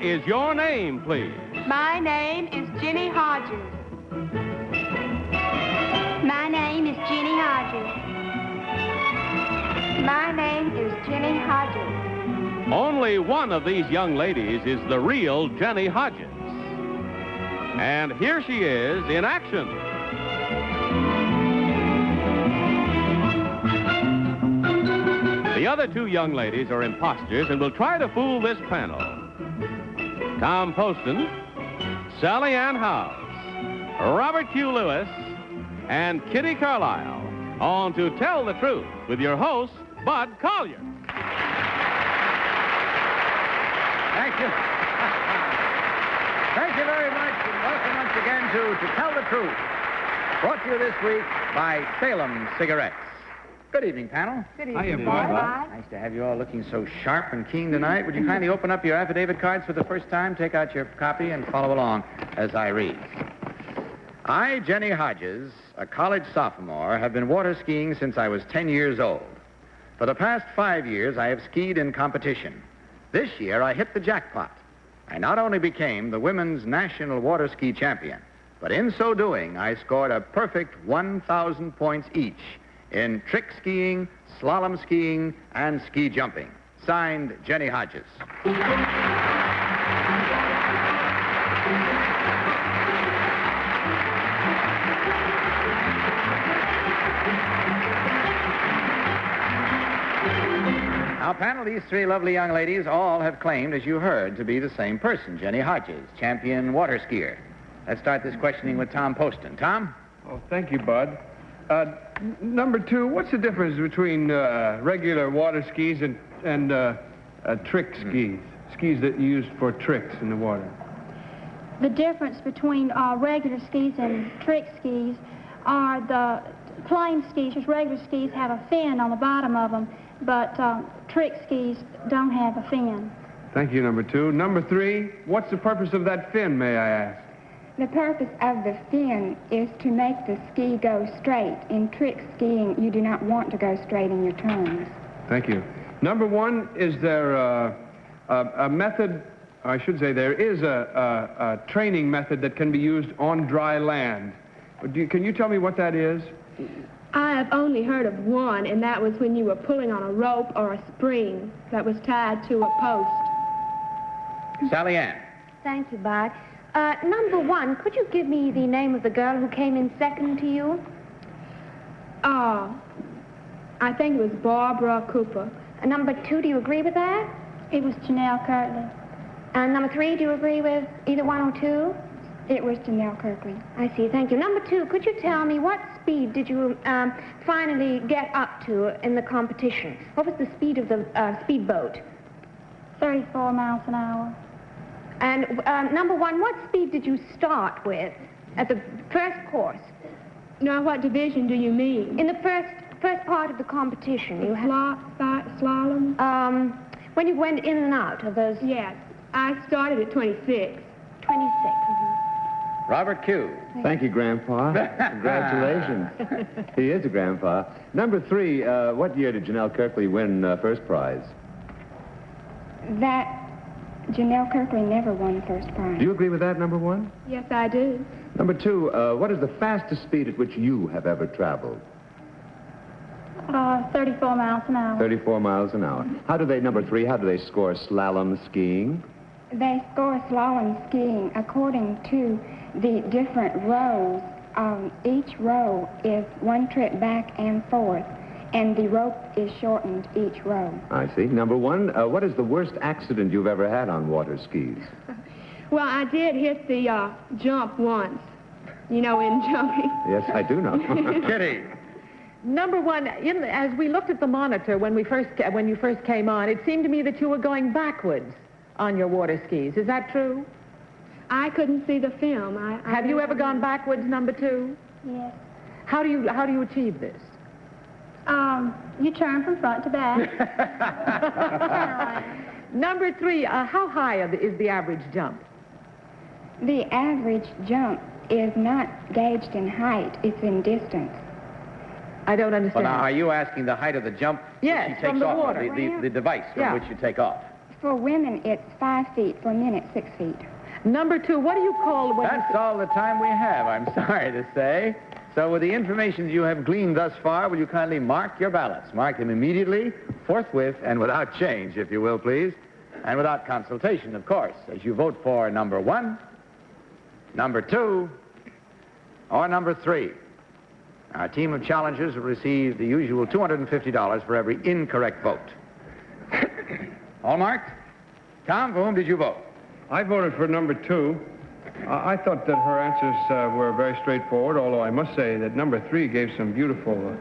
is your name, please? My name is Jenny Hodges. My name is Jenny Hodges. My name is Jenny Hodges. Only one of these young ladies is the real Jenny Hodges. And here she is in action. The other two young ladies are imposters and will try to fool this panel. Tom Poston, Sally Ann Howes, Robert Q. Lewis, and Kitty Carlisle on To Tell the Truth with your host, Bud Collyer. Thank you. Thank you very much, and welcome once again to Tell the Truth, brought to you this week by Salem Cigarettes. Good evening, panel. Good evening. Hiya, Bud. Nice to have you all looking so sharp and keen tonight. Would you kindly open up your affidavit cards for the first time, take out your copy, and follow along as I read. I, Jenny Hodges, a college sophomore, have been water skiing since I was 10 years old. For the past 5 years, I have skied in competition. This year, I hit the jackpot. I not only became the women's national water ski champion, but in so doing, I scored a perfect 1,000 points each in trick skiing, slalom skiing, and ski jumping. Signed, Jenny Hodges. Now, panel, these three lovely young ladies all have claimed, as you heard, to be the same person, Jenny Hodges, champion water skier. Let's start this questioning with Tom Poston. Tom? Oh, thank you, Bud. Number two, what's the difference between regular water skis and trick skis? Skis that you use for tricks in the water. The difference between regular skis and trick skis are the plain skis. Just regular skis have a fin on the bottom of them, but trick skis don't have a fin. Thank you, number two. Number three, what's the purpose of that fin, may I ask? The purpose of the fin is to make the ski go straight. In trick skiing, you do not want to go straight in your turns. Thank you. Number one, is there a method, I should say there is a training method that can be used on dry land. Can you tell me what that is? I have only heard of one, and that was when you were pulling on a rope or a spring that was tied to a post. Sally Ann. Thank you, Bud. Number one, could you give me the name of the girl who came in second to you? I think it was Barbara Cooper. Number two, do you agree with that? It was Janelle Kirtley. And number three, do you agree with either one or two? It was Janelle Kirkley. I see, thank you. Number two, could you tell me what speed did you finally get up to in the competition? What was the speed of the speedboat? 34 miles an hour. And number one, what speed did you start with at the first course? Now, what division do you mean? In the first part of the competition. You Slalom? When you went in and out of those... Yes, I started at 26. 26. Robert Q. Thank you, Grandpa. Congratulations. He is a grandpa. Number three, what year did Janelle Kirkley win first prize? Janelle Kirkley never won first prize. Do you agree with that, number one? Yes, I do. Number two, what is the fastest speed at which you have ever traveled? 34 miles an hour. 34 miles an hour. Number three, how do they score slalom skiing? They score slalom skiing according to the different rows. Each row is one trip back and forth, and the rope is shortened each row. I see. Number one, what is the worst accident you've ever had on water skis? Well, I did hit the jump once, in jumping. Yes, I do know. Kitty. Number one, as we looked at the monitor when you first came on, it seemed to me that you were going backwards on your water skis. Is that true? I couldn't see the film. Have you ever gone backwards, number two? Yes. How do you achieve this? You turn from front to back. Number three, how high is the average jump? The average jump is not gauged in height, it's in distance. I don't understand. Well, now, are you asking the height of the jump? Yes, which she from takes the off, water. the device from which you take off? For women, it's 5 feet. For men, it's 6 feet. Number 2, what do you call when That's all the time we have, I'm sorry to say. So with the information you have gleaned thus far, will you kindly mark your ballots? Mark them immediately, forthwith, and without change, if you will, please. And without consultation, of course, as you vote for number 1, number 2, or number 3. Our team of challengers will receive the usual $250 for every incorrect vote. All marked? Tom, for whom did you vote? I voted for number 2. I thought that her answers were very straightforward, although I must say that number 3 gave some beautiful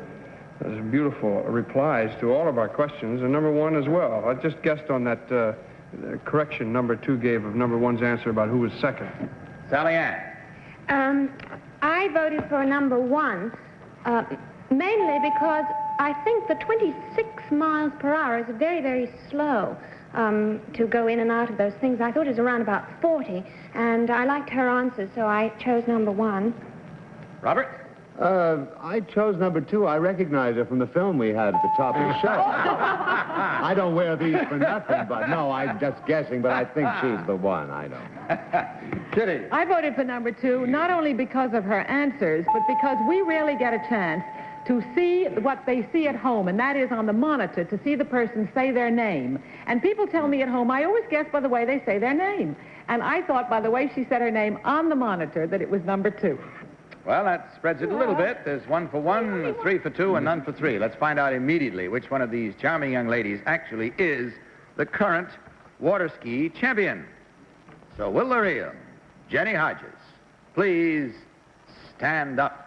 replies to all of our questions, and number 1 as well. I just guessed on that correction number 2 gave of number 1's answer about who was second. Sally Ann. I voted for number 1, mainly because I think the 26 miles per hour is very, very slow to go in and out of those things. I thought it was around about 40, and I liked her answers, so I chose number 1. Robert? I chose number 2. I recognize her from the film we had at the top of the show. I don't wear these for nothing, but no, I'm just guessing, but I think she's the one. I don't. Kitty? I voted for number 2, not only because of her answers, but because we rarely get a chance to see what they see at home, and that is on the monitor, to see the person say their name. And people tell me at home, I always guess by the way they say their name. And I thought by the way she said her name on the monitor that it was number 2. Well, that spreads it a little bit. There's 1 for 1, 3 for 2, and none for 3. Let's find out immediately which one of these charming young ladies actually is the current water ski champion. So will the real Jenny Hodges please stand up?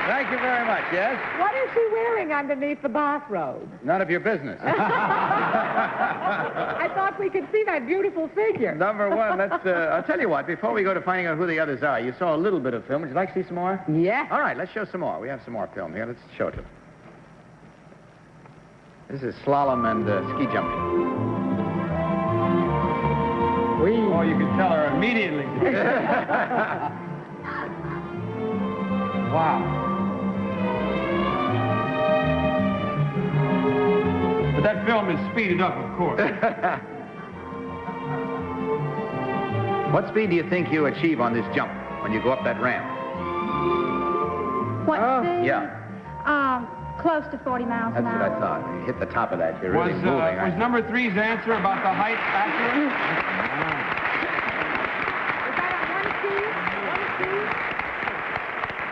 Thank you very much, yes? What is she wearing underneath the bathrobe? None of your business. I thought we could see that beautiful figure. Number 1, let's, I'll tell you what, before we go to finding out who the others are, you saw a little bit of film. Would you like to see some more? Yeah. All right, let's show some more. We have some more film here. Let's show it to them. This is slalom and ski jumping. Oh, you can tell her immediately. Wow. But that film is speeded up, of course. What speed do you think you achieve on this jump when you go up that ramp? What speed? Yeah. Close to 40 miles an hour. That's what I thought. When you hit the top of that, you're really moving. Was number 3's answer about the height accurate?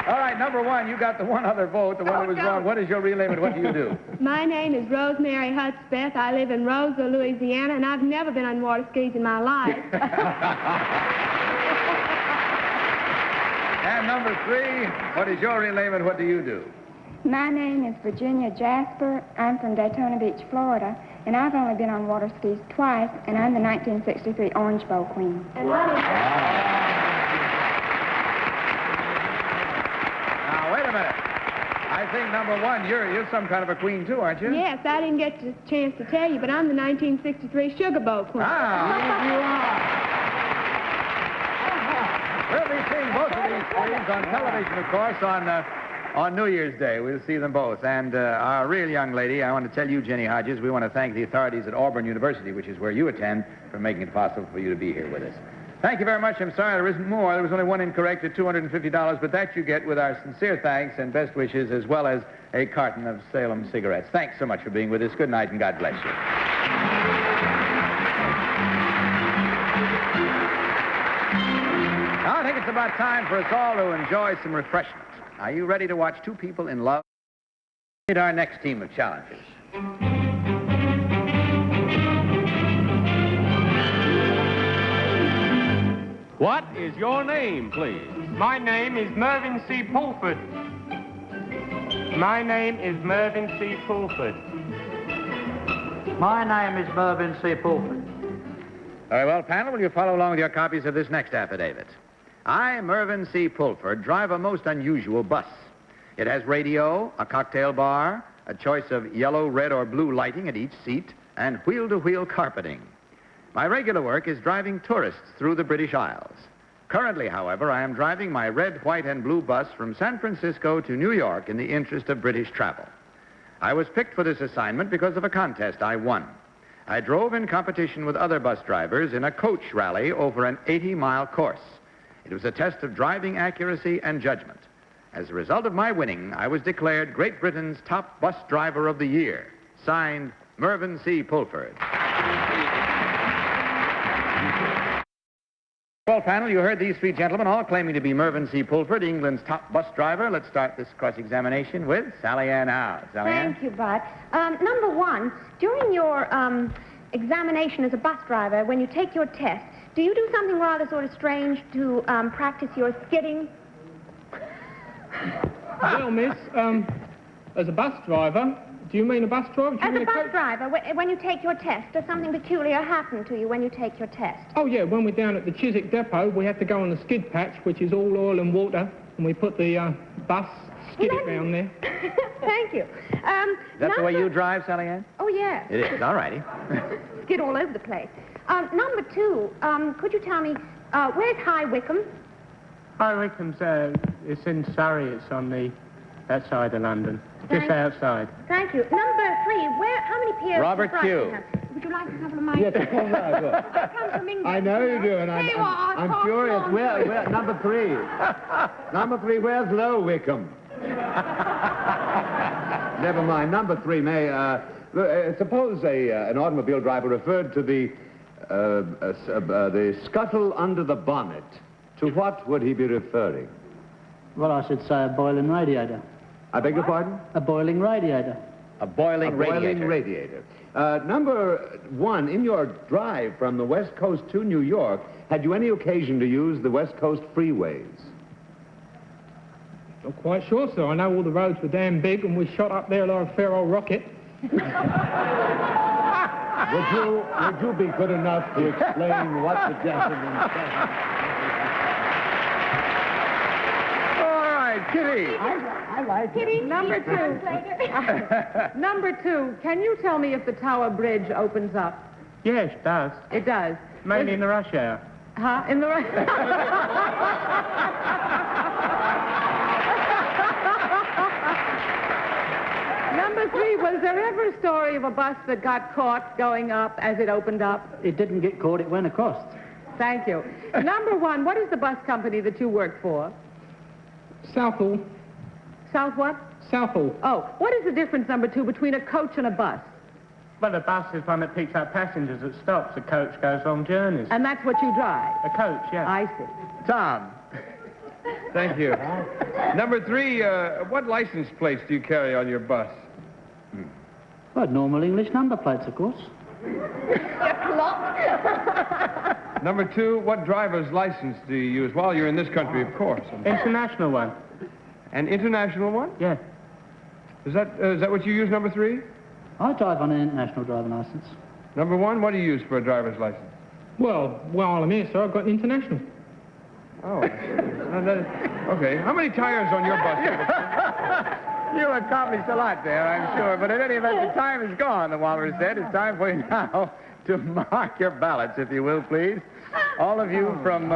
All right, number 1, you got the one other vote, the one that was wrong. What is your real name and what do you do? My name is Rosemary Hudspeth. I live in Roseville, Louisiana, and I've never been on water skis in my life. And number 3, what is your real name and what do you do? My name is Virginia Jasper. I'm from Daytona Beach, Florida, and I've only been on water skis twice, and I'm the 1963 Orange Bowl Queen. And what is Now, wait a minute. I think number 1, you're some kind of a queen too, aren't you? Yes, I didn't get the chance to tell you, but I'm the 1963 Sugar Bowl Queen. Ah, you are. We'll be seeing both of these queens on television, of course, on New Year's Day. We'll see them both. And our real young lady, I want to tell you, Jenny Hodges, we want to thank the authorities at Auburn University, which is where you attend, for making it possible for you to be here with us. Thank you very much. I'm sorry there isn't more. There was only one incorrect at $250, but that you get with our sincere thanks and best wishes, as well as a carton of Salem cigarettes. Thanks so much for being with us. Good night, and God bless you. Now, I think it's about time for us all to enjoy some refreshment. Are you ready to watch 2 people in love? Meet our next team of challengers. What is your name, please? My name is Mervyn C. Pulford. My name is Mervyn C. Pulford. My name is Mervyn C. Pulford. Very well, panel, will you follow along with your copies of this next affidavit? I, Mervyn C. Pulford, drive a most unusual bus. It has radio, a cocktail bar, a choice of yellow, red, or blue lighting at each seat, and wheel-to-wheel carpeting. My regular work is driving tourists through the British Isles. Currently, however, I am driving my red, white, and blue bus from San Francisco to New York in the interest of British travel. I was picked for this assignment because of a contest I won. I drove in competition with other bus drivers in a coach rally over an 80-mile course. It was a test of driving accuracy and judgment. As a result of my winning, I was declared Great Britain's top bus driver of the year. Signed, Mervyn C. Pulford. Well, panel, you heard these three gentlemen all claiming to be Mervyn C. Pulford, England's top bus driver. Let's start this cross-examination with Sally Ann Howes. Sally Ann? Thank you, Bud. Number one, during your examination as a bus driver, when you take your test, do you do something rather sort of strange to practice your skidding? Well, miss, as a bus driver, do you mean a bus driver? As a bus driver, when you take your test, does something peculiar happen to you when you take your test? Oh, yeah, when we're down at the Chiswick depot, we have to go on the skid patch, which is all oil and water, and we put the bus, skid it round there. Thank you. Is that the way you drive, Sally Ann? Oh, yeah. It is, all righty. Skid all over the place. Number two, could you tell me, where's High Wycombe? High Wycombe's, it's in Surrey, it's on that side of London, just outside. Thank you. Number three, how many piers? Robert Q. Would you like a couple of mine? Yes, of course I will. I come from England. I know you do, and I'm curious. Where, number three? Number three, where's Low Wycombe? Never mind. Number three, suppose an automobile driver referred to the scuttle under the bonnet. To what would he be referring? Well, I should say a boiling radiator. I beg your pardon? A boiling radiator. A boiling radiator. Number one, in your drive from the West Coast to New York, had you any occasion to use the West Coast freeways? Not quite sure, sir. I know all the roads were damn big, and we shot up there like a fair old rocket. Would you be good enough to explain what the gentleman said? Kitty. I like it. Number two. Number two, can you tell me if the Tower Bridge opens up? Yes, it does. It does. Mainly in the rush hour. Huh? In the rush Number three, was there ever a story of a bus that got caught going up as it opened up? It didn't get caught, it went across. Thank you. Number one, what is the bus company that you work for? Southall. South what? Southall. Oh, what is the difference, number two, between a coach and a bus? Well, the bus is one that picks up passengers at stops. The coach goes long journeys. And that's what you drive? A coach, yeah. I see. Tom. Thank you. Number three, what license plates do you carry on your bus? Well, normal English number plates, of course. Number two, what driver's license do you use? Well, you're in this country, of course. International one. An international one? Yeah. Is that what you use, number three? I drive on an international driving license. Number one, what do you use for a driver's license? Well, while I'm here, sir, I've got an international. Oh, okay. How many tires on your bus? You accomplished a lot there, I'm sure. But in any event, the time is gone, the Walrus said. It's time for you now to mark your ballots, if you will, please. All of you from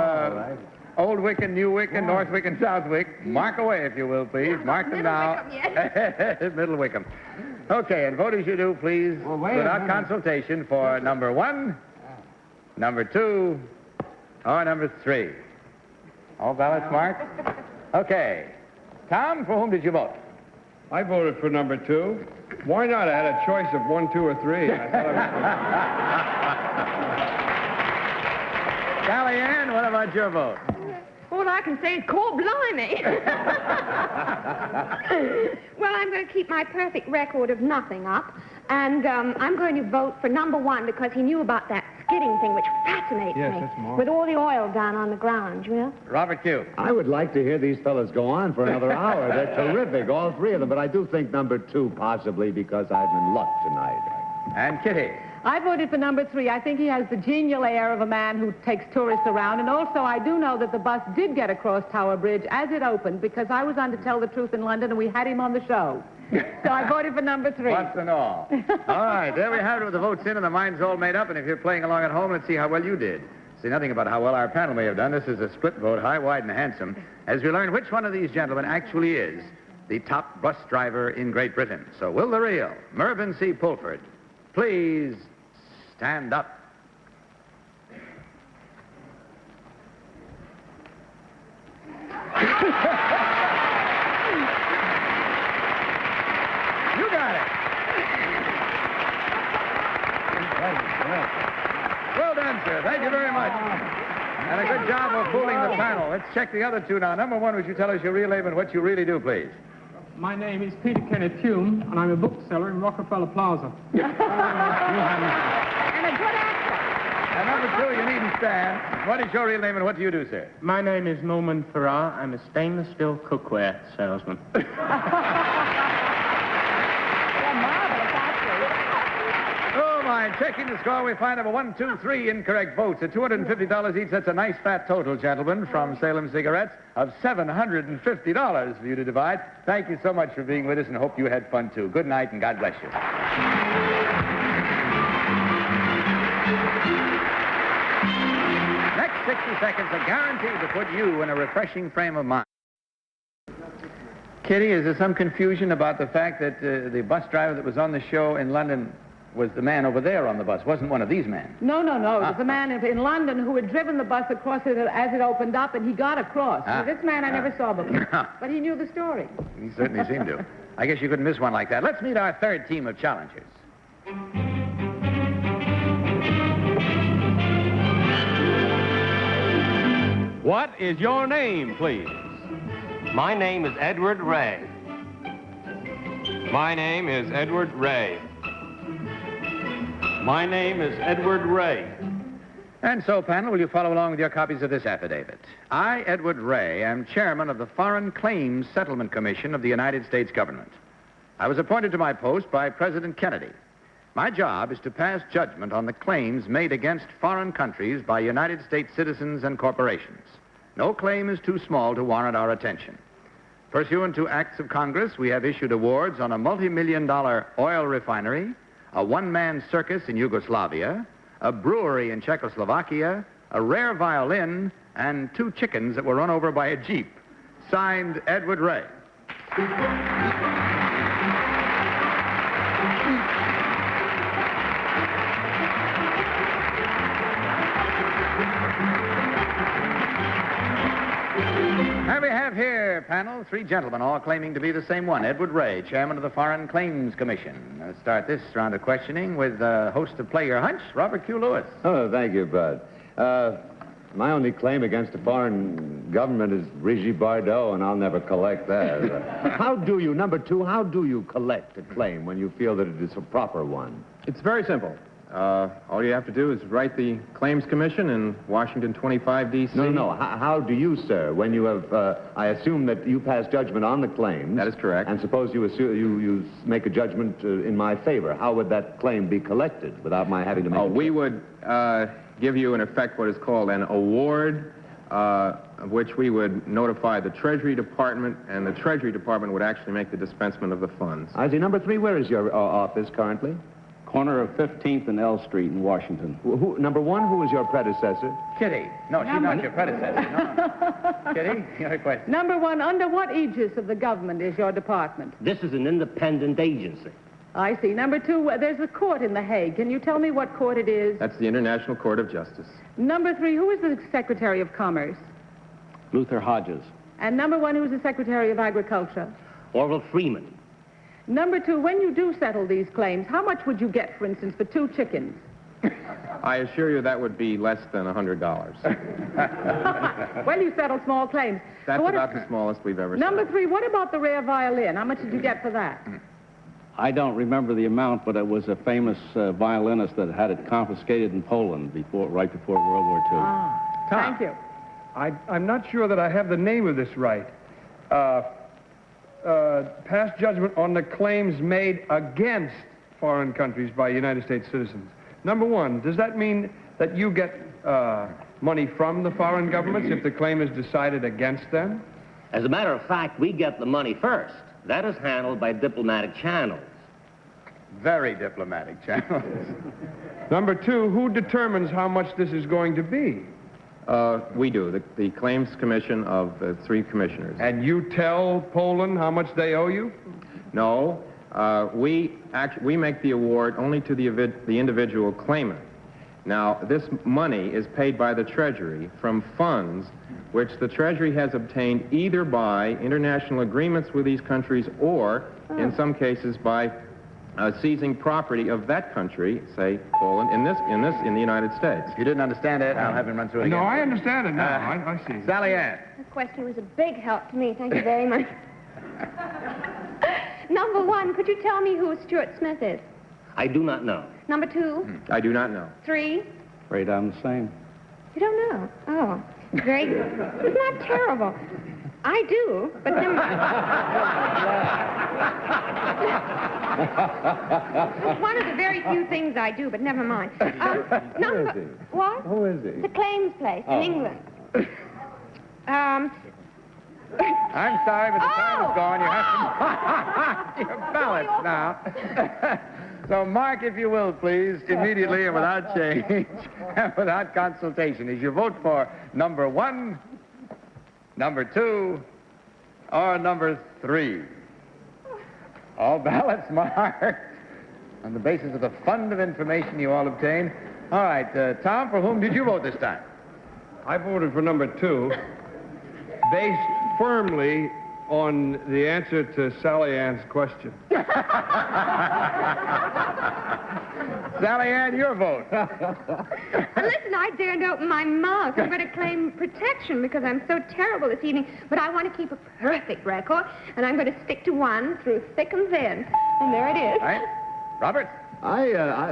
Old Wicken, New Wicken, North Wicken, South Wick, mark away, if you will, please. Mark them now. Middle Wickham. Okay, and vote as you do, please, without consultation for number one, number two, or number three. All ballots marked? Okay. Tom, for whom did you vote? I voted for number two. Why not? I had a choice of 1, 2, or 3. Sally Ann, what about your vote? All I can say is, call blimey. Well, I'm going to keep my perfect record of nothing up, and I'm going to vote for number one because he knew about that skidding thing, which fascinates me. That's more. With all the oil down on the ground, you know? Robert Q. I would like to hear these fellas go on for another hour. They're terrific, all three of them, but I do think number two possibly because I'm in luck tonight. And Kitty. I voted for number three. I think he has the genial air of a man who takes tourists around. And also, I do know that the bus did get across Tower Bridge as it opened because I was on To Tell the Truth in London and we had him on the show. So I voted for number 3. What's and all. All right, there we have it with the votes in and the minds all made up. And if you're playing along at home, let's see how well you did. See nothing about how well our panel may have done. This is a split vote, high, wide, and handsome, as we learn which one of these gentlemen actually is the top bus driver in Great Britain. So will the real Mervyn C. Pulford please stand up? You got it. Well done, sir. Thank you very much. And a good job of fooling the panel. Let's check the other two now. Number 1, would you tell us your real name and what you really do, please? My name is Peter Kenneth Hume, and I'm a bookseller in Rockefeller Plaza. And a good actor. And number 2, you needn't stand. What is your real name and what do you do, sir? My name is Norman Farrar. I'm a stainless steel cookware salesman. Oh, my. Checking the score, we find number 1, 2, 3 incorrect votes. At $250 each, that's a nice fat total, gentlemen, from Salem Cigarettes of $750 for you to divide. Thank you so much for being with us and hope you had fun, too. Good night and God bless you. Next 60 seconds are guaranteed to put you in a refreshing frame of mind. Kitty, is there some confusion about the fact that the bus driver that was on the show in London was the man over there on the bus? Wasn't one of these men? No. It was a man in London who had driven the bus across it as it opened up, and he got across. Now, this man I never saw before, but he knew the story. He certainly seemed to. I guess you couldn't miss one like that. Let's meet our third team of challengers. What is your name, please? My name is Edward Ray. My name is Edward Ray. My name is Edward Ray. And so, panel, will you follow along with your copies of this affidavit? I, Edward Ray, am chairman of the Foreign Claims Settlement Commission of the United States government. I was appointed to my post by President Kennedy. My job is to pass judgment on the claims made against foreign countries by United States citizens and corporations. No claim is too small to warrant our attention. Pursuant to acts of Congress, we have issued awards on a multi-million-dollar oil refinery, a one-man circus in Yugoslavia, a brewery in Czechoslovakia, a rare violin, and 2 chickens that were run over by a Jeep. Signed, Edward Ray. And we have here, panel, 3 gentlemen, all claiming to be the same one. Edward Ray, chairman of the Foreign Claims Commission. Let's start this round of questioning with host of Play Your Hunch, Robert Q. Lewis. Oh, thank you, Bud. My only claim against a foreign government is Brigitte Bardot, and I'll never collect that. How do you, number 2, how do you collect a claim when you feel that it is a proper one? It's very simple. All you have to do is write the Claims Commission in Washington 25, D.C. No. How do you, sir, when you have, I assume that you pass judgment on the claims. That is correct. And suppose you make a judgment in my favor. How would that claim be collected without my having to make we would give you, in effect, what is called an award, of which we would notify the Treasury Department, and the Treasury Department would actually make the dispensement of the funds. I see. Number 3, where is your office currently? Corner of 15th and L Street in Washington. Number 1, who was your predecessor? Kitty. No, she's not your predecessor. No. Kitty, your question. Number 1, under what aegis of the government is your department? This is an independent agency. I see. Number 2, there's a court in The Hague. Can you tell me what court it is? That's the International Court of Justice. Number 3, who is the Secretary of Commerce? Luther Hodges. And number 1, who is the Secretary of Agriculture? Orville Freeman. Number 2, when you do settle these claims, how much would you get, for instance, for 2 chickens? I assure you that would be less than $100. Well, you settle small claims. That's about the smallest we've ever Number settled. 3, what about the rare violin? How much did you get for that? I don't remember the amount, but it was a famous violinist that had it confiscated in Poland right before World War II. Thank you. I'm not sure that I have the name of this right. Pass judgment on the claims made against foreign countries by United States citizens. Number 1, does that mean that you get money from the foreign governments if the claim is decided against them? As a matter of fact, we get the money first. That is handled by diplomatic channels. Very diplomatic channels. Number 2, who determines how much this is going to be? We do, the Claims Commission of 3 commissioners. And you tell Poland how much they owe you? No, we make the award only to the individual claimant. Now, this money is paid by the Treasury from funds which the Treasury has obtained either by international agreements with these countries or, in some cases, by seizing property of that country, say Poland, in the United States. If you didn't understand it, I'll have him run through it again. No, I understand it now. I see. Sally Ann. That question was a big help to me. Thank you very much. Number 1, could you tell me who Stuart Smith is? I do not know. Number 2? I do not know. 3? Afraid I'm the same. You don't know? Oh, very good. Isn't that terrible? I do, but never mind. It's one of the very few things I do, but never mind. Who is he? What? Who is he? It's a claims place in England. I'm sorry, but the time is gone. You have to your ballots now. So mark, if you will, please, immediately and without change and without consultation. Is your vote for number 1, number 2, or number 3? All ballots marked on the basis of the fund of information you all obtained. All right, Tom, for whom did you vote this time? I voted for number 2, based firmly on the answer to Sally Ann's question. Sally Ann, your vote. Listen, I daren't open my mouth. I'm going to claim protection because I'm so terrible this evening. But I want to keep a perfect record, and I'm going to stick to 1 through thick and thin. And there it is. All right. Robert?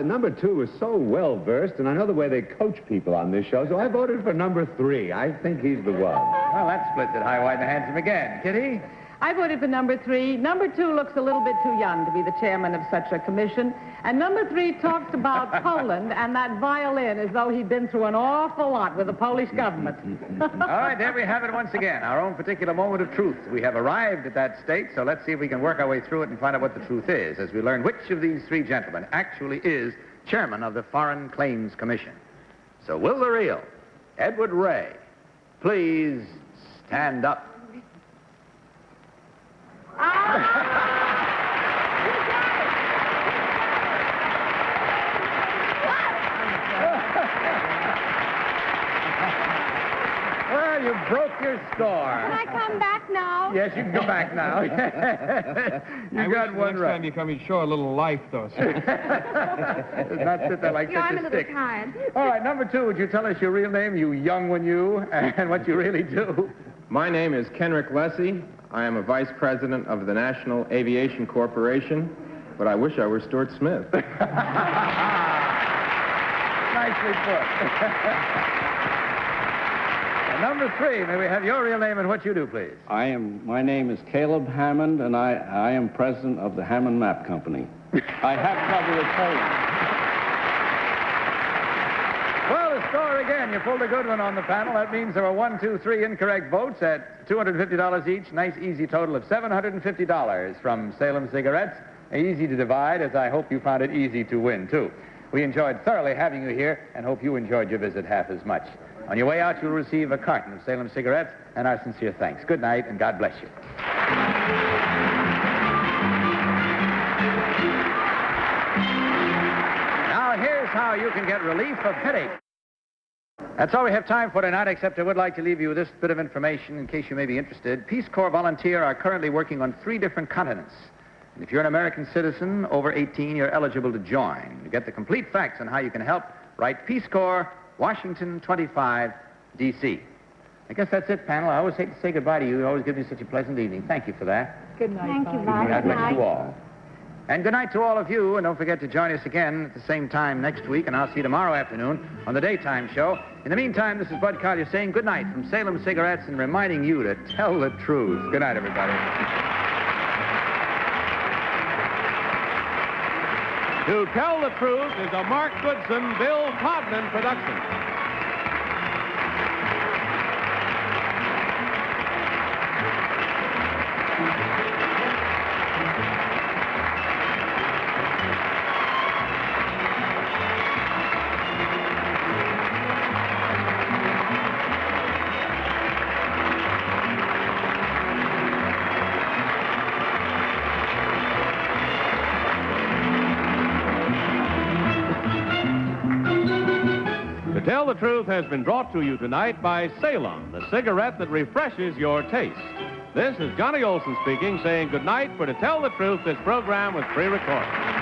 Number 2 is so well-versed, and I know the way they coach people on this show, so I voted for number 3. I think he's the one. Well, that splits it high, wide, and handsome again. Kitty? I voted for number 3. Number 2 looks a little bit too young to be the chairman of such a commission. And number 3 talks about Poland and that violin as though he'd been through an awful lot with the Polish government. All right, there we have it once again, our own particular moment of truth. We have arrived at that state, so let's see if we can work our way through it and find out what the truth is as we learn which of these 3 gentlemen actually is chairman of the Foreign Claims Commission. So will the real Edward Ray please stand up? Well, you broke your score. Can I come back now? Yes, you can come back now. You got one next right. time you come, you show a little life, though. Does not sit there like Yeah, such I'm a a little stick. tired. All right, number 2, would you tell us your real name, you young one you, and what you really do? My name is Kenrick Lessie. I am a vice president of the National Aviation Corporation, but I wish I were Stuart Smith. Nicely put. Number 3, may we have your real name and what you do, please? My name is Caleb Hammond, and I am president of the Hammond Map Company. I have trouble with Poland. Well, the score again. You pulled a good one on the panel. That means there were 1, 2, 3 incorrect votes at $250 each. Nice, easy total of $750 from Salem Cigarettes. Easy to divide, as I hope you found it easy to win, too. We enjoyed thoroughly having you here and hope you enjoyed your visit half as much. On your way out, you'll receive a carton of Salem Cigarettes and our sincere thanks. Good night, and God bless you. Now, here's how you can get relief of headache. That's all we have time for tonight, except I would like to leave you with this bit of information in case you may be interested. Peace Corps volunteers are currently working on 3 different continents. And if you're an American citizen over 18, you're eligible to join. To get the complete facts on how you can help, write Peace Corps, Washington 25, D.C. I guess that's it, panel. I always hate to say goodbye to you. You always give me such a pleasant evening. Thank you for that. Good night. Thank you, Bob. Bob. God Good bless you night. all. And good night to all of you, and don't forget to join us again at the same time next week, and I'll see you tomorrow afternoon on the daytime show. In the meantime, this is Bud Collier saying good night from Salem Cigarettes and reminding you to tell the truth. Good night, everybody. To Tell the Truth is a Mark Goodson, Bill Codman production. the Truth has been brought to you tonight by Salem, the cigarette that refreshes your taste. This is Johnny Olson speaking, saying good night, for To Tell the Truth, this program was pre-recorded.